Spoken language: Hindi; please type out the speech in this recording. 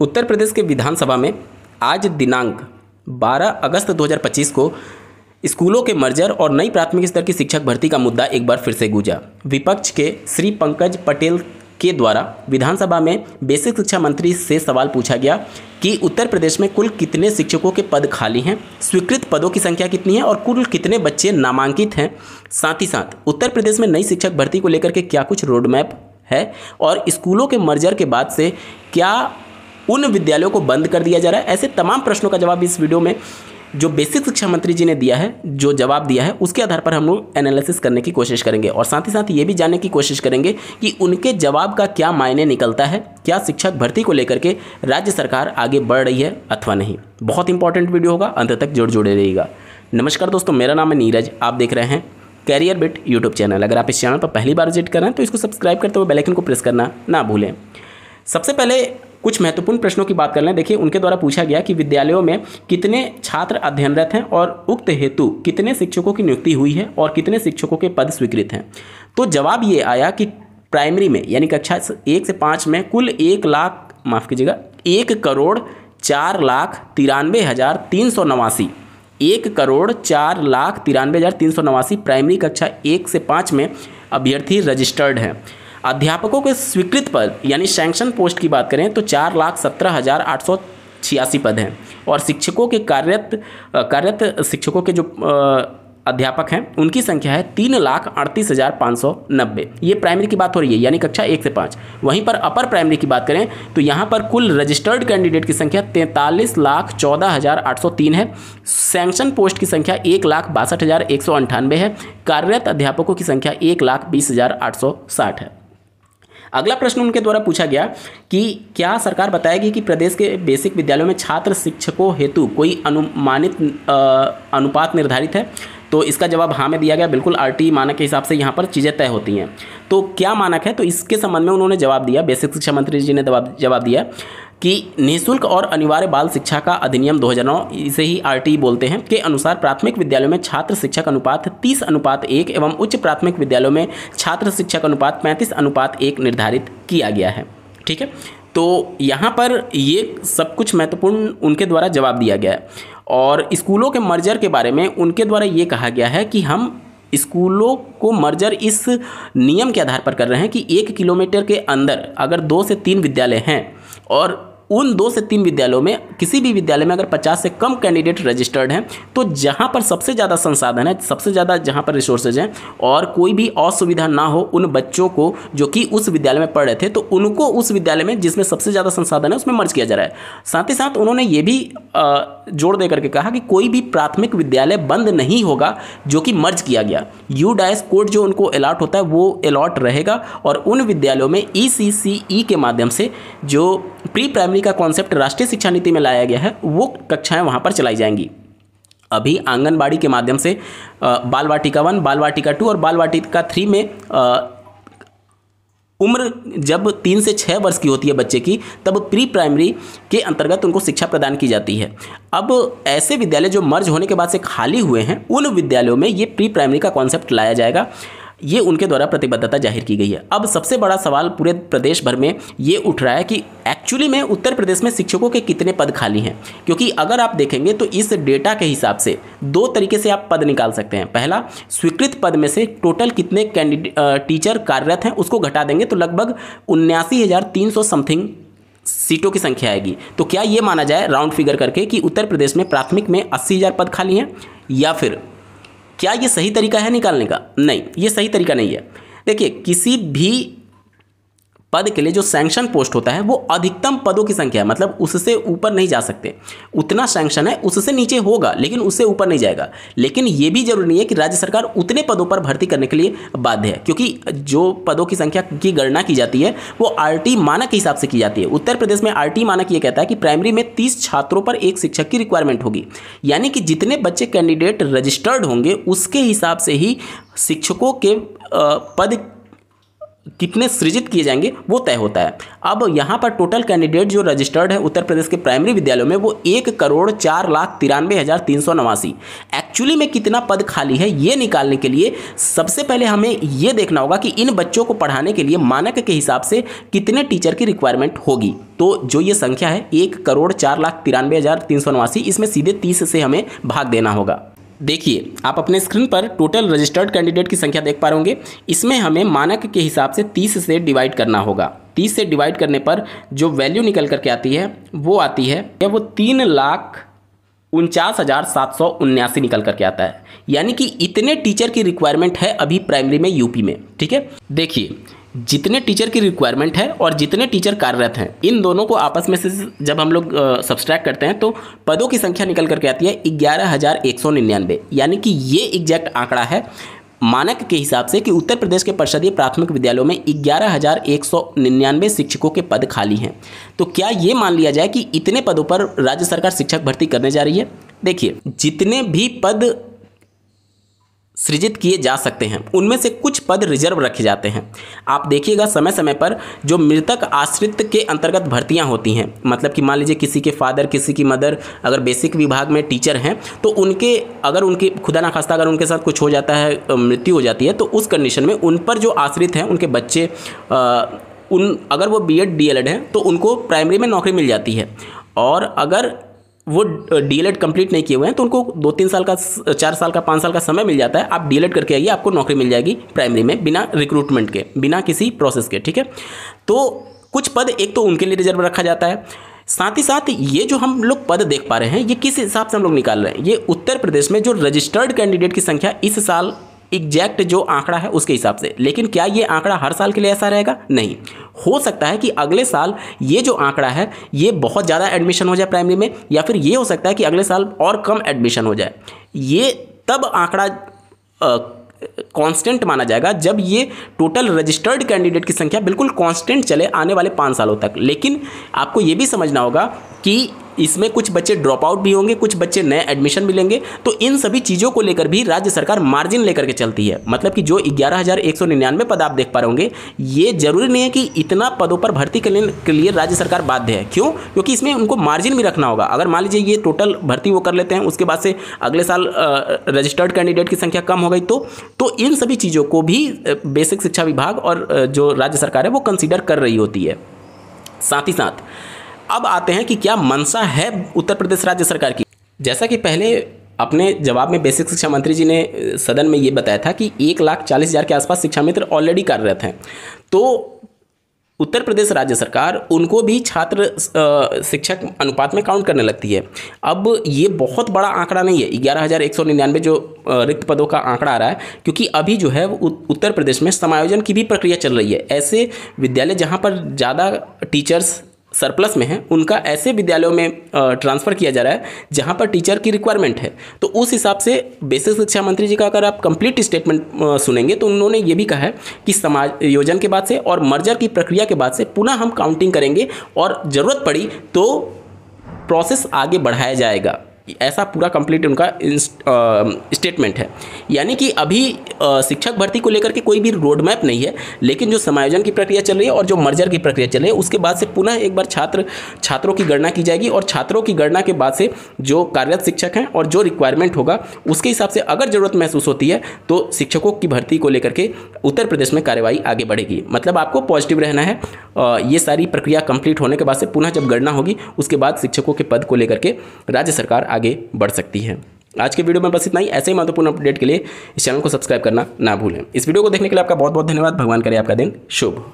उत्तर प्रदेश के विधानसभा में आज दिनांक 12 अगस्त 2025 को स्कूलों के मर्जर और नई प्राथमिक स्तर की शिक्षक भर्ती का मुद्दा एक बार फिर से गूंजा। विपक्ष के श्री पंकज पटेल के द्वारा विधानसभा में बेसिक शिक्षा मंत्री से सवाल पूछा गया कि उत्तर प्रदेश में कुल कितने शिक्षकों के पद खाली हैं, स्वीकृत पदों की संख्या कितनी है और कुल कितने बच्चे नामांकित हैं। साथ ही साथ उत्तर प्रदेश में नई शिक्षक भर्ती को लेकर के क्या कुछ रोड मैप है और स्कूलों के मर्जर के बाद से क्या उन विद्यालयों को बंद कर दिया जा रहा है। ऐसे तमाम प्रश्नों का जवाब इस वीडियो में जो बेसिक शिक्षा मंत्री जी ने दिया है, जो जवाब दिया है, उसके आधार पर हम लोग एनालिसिस करने की कोशिश करेंगे और साथ ही साथ ये भी जानने की कोशिश करेंगे कि उनके जवाब का क्या मायने निकलता है, क्या शिक्षक भर्ती को लेकर के राज्य सरकार आगे बढ़ रही है अथवा नहीं। बहुत इंपॉर्टेंट वीडियो होगा, अंत तक जुड़े रहिएगा। नमस्कार दोस्तों, मेरा नाम है नीरज, आप देख रहे हैं कैरियर बिट यूट्यूब चैनल। अगर आप इस चैनल पर पहली बार विजिट कर रहे हैं तो इसको सब्सक्राइब करते हुए बेल आइकन को प्रेस करना ना भूलें। सबसे पहले कुछ महत्वपूर्ण प्रश्नों की बात कर लें। देखिए, उनके द्वारा पूछा गया कि विद्यालयों में कितने छात्र अध्ययनरत हैं और उक्त हेतु कितने शिक्षकों की नियुक्ति हुई है और कितने शिक्षकों के पद स्वीकृत हैं। तो जवाब ये आया कि प्राइमरी में यानी कक्षा 1 से 5 में कुल 1,04,93,389 1,04,93,389 प्राइमरी कक्षा 1 से 5 में अभ्यर्थी रजिस्टर्ड हैं। अध्यापकों के स्वीकृत पद यानी सैंक्शन पोस्ट की बात करें तो 4,17,886 पद हैं और शिक्षकों के कार्यरत शिक्षकों के जो अध्यापक हैं उनकी संख्या है 3,38,590। ये प्राइमरी की बात हो रही है यानी कक्षा 1 से 5। वहीं पर अपर प्राइमरी की बात करें तो यहाँ पर कुल रजिस्टर्ड कैंडिडेट की संख्या 43,14,803 है। सैंक्शन पोस्ट की संख्या 1,62,198 है। कार्यरत अध्यापकों की संख्या 1,20,860 है। अगला प्रश्न उनके द्वारा पूछा गया कि क्या सरकार बताएगी कि प्रदेश के बेसिक विद्यालयों में छात्र शिक्षकों हेतु कोई अनुमानित अनुपात निर्धारित है। तो इसका जवाब हाँ में दिया गया। बिल्कुल आरटी मानक के हिसाब से यहाँ पर चीज़ें तय होती हैं। तो क्या मानक है, तो इसके संबंध में उन्होंने जवाब दिया, बेसिक शिक्षा मंत्री जी ने जवाब दिया कि निःशुल्क और अनिवार्य बाल शिक्षा का अधिनियम 2009, इसे ही आरटी बोलते हैं, के अनुसार प्राथमिक विद्यालयों में छात्र शिक्षक अनुपात 30:1 एवं उच्च प्राथमिक विद्यालयों में छात्र शिक्षक अनुपात 35:1 निर्धारित किया गया है। ठीक है, तो यहाँ पर ये सब कुछ महत्वपूर्ण उनके द्वारा जवाब दिया गया है। और स्कूलों के मर्जर के बारे में उनके द्वारा ये कहा गया है कि हम स्कूलों को मर्जर इस नियम के आधार पर कर रहे हैं कि 1 किलोमीटर के अंदर अगर 2 से 3 विद्यालय हैं और उन 2 से 3 विद्यालयों में किसी भी विद्यालय में अगर 50 से कम कैंडिडेट रजिस्टर्ड हैं तो जहां पर सबसे ज़्यादा संसाधन है, सबसे ज़्यादा जहां पर रिसोर्सेज हैं और कोई भी असुविधा ना हो उन बच्चों को जो कि उस विद्यालय में पढ़ रहे थे, तो उनको उस विद्यालय में जिसमें सबसे ज़्यादा संसाधन है उसमें मर्ज किया जा रहा है। साथ ही साथ उन्होंने ये भी जोड़ दे करके कहा कि कोई भी प्राथमिक विद्यालय बंद नहीं होगा जो कि मर्ज किया गया। यूडाइस कोड जो उनको अलॉट होता है वो अलॉट रहेगा और उन विद्यालयों में ECCE के माध्यम से जो प्री प्राइमरी का कॉन्सेप्ट राष्ट्रीय शिक्षा नीति में लाया गया है वो कक्षाएं वहां पर चलाई जाएंगी। अभी आंगनबाड़ी के माध्यम से बाल वाटिका 1, बाल वाटिका 2 और बाल वाटिका 3 में उम्र जब 3 से 6 वर्ष की होती है बच्चे की, तब प्री प्राइमरी के अंतर्गत उनको शिक्षा प्रदान की जाती है। अब ऐसे विद्यालय जो मर्ज होने के बाद से खाली हुए हैं उन विद्यालयों में ये प्री प्राइमरी का कॉन्सेप्ट लाया जाएगा। ये उनके द्वारा प्रतिबद्धता जाहिर की गई है। अब सबसे बड़ा सवाल पूरे प्रदेश भर में ये उठ रहा है कि एक्चुअली में उत्तर प्रदेश में शिक्षकों के कितने पद खाली हैं, क्योंकि अगर आप देखेंगे तो इस डेटा के हिसाब से 2 तरीके से आप पद निकाल सकते हैं। पहला, स्वीकृत पद में से टोटल कितने टीचर कार्यरत हैं उसको घटा देंगे तो लगभग 79,300 समथिंग सीटों की संख्या आएगी। तो क्या ये माना जाए राउंड फिगर करके कि उत्तर प्रदेश में प्राथमिक में 80,000 पद खाली हैं, या फिर क्या ये सही तरीका है निकालने का? नहीं, ये सही तरीका नहीं है। देखिए, किसी भी पद के लिए जो सैंक्शन पोस्ट होता है वो अधिकतम पदों की संख्या है, मतलब उससे ऊपर नहीं जा सकते। उतना सैंक्शन है, उससे नीचे होगा लेकिन उससे ऊपर नहीं जाएगा। लेकिन ये भी जरूरी नहीं है कि राज्य सरकार उतने पदों पर भर्ती करने के लिए बाध्य है, क्योंकि जो पदों की संख्या की गणना की जाती है वो आरटी मानक के हिसाब से की जाती है। उत्तर प्रदेश में आरटी मानक ये कहता है कि प्राइमरी में 30 छात्रों पर 1 शिक्षक की रिक्वायरमेंट होगी, यानी कि जितने बच्चे कैंडिडेट रजिस्टर्ड होंगे उसके हिसाब से ही शिक्षकों के पद कितने सृजित किए जाएंगे वो तय होता है। अब यहाँ पर टोटल कैंडिडेट जो रजिस्टर्ड है उत्तर प्रदेश के प्राइमरी विद्यालयों में वो 1,04,93,389। एक्चुअली में कितना पद खाली है ये निकालने के लिए सबसे पहले हमें ये देखना होगा कि इन बच्चों को पढ़ाने के लिए मानक के हिसाब से कितने टीचर की रिक्वायरमेंट होगी। तो जो ये संख्या है 1,04,93,389, इसमें सीधे 30 से हमें भाग देना होगा। देखिए आप अपने स्क्रीन पर टोटल रजिस्टर्ड कैंडिडेट की संख्या देख पा रहे होंगे। इसमें हमें मानक के हिसाब से 30 से डिवाइड करना होगा। 30 से डिवाइड करने पर जो वैल्यू निकल करके आती है वो 3,49,779 निकल करके आता है। यानी कि इतने टीचर की रिक्वायरमेंट है अभी प्राइमरी में यूपी में। ठीक है, देखिए जितने टीचर की रिक्वायरमेंट है और जितने टीचर कार्यरत हैं इन दोनों को आपस में से जब हम लोग सब्सट्रैक्ट करते हैं तो पदों की संख्या निकल करके आती है 11,199। यानी कि ये एग्जैक्ट आंकड़ा है मानक के हिसाब से कि उत्तर प्रदेश के परिषदीय प्राथमिक विद्यालयों में 11,199 शिक्षकों के पद खाली हैं। तो क्या ये मान लिया जाए कि इतने पदों पर राज्य सरकार शिक्षक भर्ती करने जा रही है? देखिए जितने भी पद सृजित किए जा सकते हैं उनमें से कुछ पद रिजर्व रखे जाते हैं। आप देखिएगा समय समय पर जो मृतक आश्रित के अंतर्गत भर्तियां होती हैं, मतलब कि मान लीजिए किसी के फादर किसी की मदर अगर बेसिक विभाग में टीचर हैं तो उनके अगर उनके खुदा ना खास्ता अगर उनके साथ कुछ हो जाता है, मृत्यु हो जाती है, तो उस कंडीशन में उन पर जो आश्रित हैं उनके बच्चे अगर वो बीएड डीएलएड हैं तो उनको प्राइमरी में नौकरी मिल जाती है। और अगर वो डीएलएड कंप्लीट नहीं किए हुए हैं तो उनको 2-3 साल का 4 साल का 5 साल का समय मिल जाता है। आप डीएलएड करके आइए, आपको नौकरी मिल जाएगी प्राइमरी में बिना रिक्रूटमेंट के, बिना किसी प्रोसेस के। ठीक है, तो कुछ पद एक तो उनके लिए रिजर्व रखा जाता है। साथ ही साथ ये जो हम लोग पद देख पा रहे हैं ये किस हिसाब से हम लोग निकाल रहे हैं? ये उत्तर प्रदेश में जो रजिस्टर्ड कैंडिडेट की संख्या इस साल एग्जैक्ट जो आंकड़ा है उसके हिसाब से। लेकिन क्या ये आंकड़ा हर साल के लिए ऐसा रहेगा? नहीं, हो सकता है कि अगले साल ये जो आंकड़ा है ये बहुत ज़्यादा एडमिशन हो जाए प्राइमरी में, या फिर ये हो सकता है कि अगले साल और कम एडमिशन हो जाए। ये तब आंकड़ा कांस्टेंट माना जाएगा जब ये टोटल रजिस्टर्ड कैंडिडेट की संख्या बिल्कुल कांस्टेंट चले आने वाले 5 सालों तक। लेकिन आपको ये भी समझना होगा कि इसमें कुछ बच्चे ड्रॉप आउट भी होंगे, कुछ बच्चे नए एडमिशन मिलेंगे। तो इन सभी चीज़ों को लेकर भी राज्य सरकार मार्जिन लेकर के चलती है। मतलब कि जो 11,199 पद आप देख पा रहे होंगे ये जरूरी नहीं है कि इतना पदों पर भर्ती करने के लिए राज्य सरकार बाध्य है। क्यों? क्योंकि इसमें उनको मार्जिन भी रखना होगा। अगर मान लीजिए ये टोटल भर्ती वो कर लेते हैं, उसके बाद से अगले साल रजिस्टर्ड कैंडिडेट की संख्या कम हो गई तो इन सभी चीज़ों को भी बेसिक शिक्षा विभाग और जो राज्य सरकार है वो कंसिडर कर रही होती है। साथ ही साथ अब आते हैं कि क्या मंशा है उत्तर प्रदेश राज्य सरकार की। जैसा कि पहले अपने जवाब में बेसिक शिक्षा मंत्री जी ने सदन में ये बताया था कि 1,40,000 के आसपास शिक्षा मित्र ऑलरेडी कार्यरत हैं। तो उत्तर प्रदेश राज्य सरकार उनको भी छात्र शिक्षक अनुपात में काउंट करने लगती है। अब ये बहुत बड़ा आंकड़ा नहीं है 11,199 जो रिक्त पदों का आंकड़ा आ रहा है, क्योंकि अभी जो है उत्तर प्रदेश में समायोजन की भी प्रक्रिया चल रही है। ऐसे विद्यालय जहाँ पर ज़्यादा टीचर्स सरप्लस में है उनका ऐसे विद्यालयों में ट्रांसफ़र किया जा रहा है जहां पर टीचर की रिक्वायरमेंट है। तो उस हिसाब से बेसिक शिक्षा मंत्री जी का अगर आप कंप्लीट स्टेटमेंट सुनेंगे तो उन्होंने ये भी कहा है कि समायोजन के बाद से और मर्जर की प्रक्रिया के बाद से पुनः हम काउंटिंग करेंगे और ज़रूरत पड़ी तो प्रोसेस आगे बढ़ाया जाएगा। ऐसा पूरा कंप्लीट उनका स्टेटमेंट है। यानी कि अभी शिक्षक भर्ती को लेकर के कोई भी रोड मैप नहीं है, लेकिन जो समायोजन की प्रक्रिया चल रही है और जो मर्जर की प्रक्रिया चल रही है उसके बाद से पुनः एक बार छात्रों की गणना की जाएगी और छात्रों की गणना के बाद से जो कार्यरत शिक्षक हैं और जो रिक्वायरमेंट होगा उसके हिसाब से अगर ज़रूरत महसूस होती है तो शिक्षकों की भर्ती को लेकर के उत्तर प्रदेश में कार्यवाही आगे बढ़ेगी। मतलब आपको पॉजिटिव रहना है। ये सारी प्रक्रिया कंप्लीट होने के बाद से पुनः जब गणना होगी उसके बाद शिक्षकों के पद को लेकर के राज्य सरकार आगे बढ़ सकती है। आज के वीडियो में बस इतना ही। ऐसे ही महत्वपूर्ण अपडेट के लिए इस चैनल को सब्सक्राइब करना ना भूलें। इस वीडियो को देखने के लिए आपका बहुत बहुत धन्यवाद। भगवान करे आपका दिन शुभ।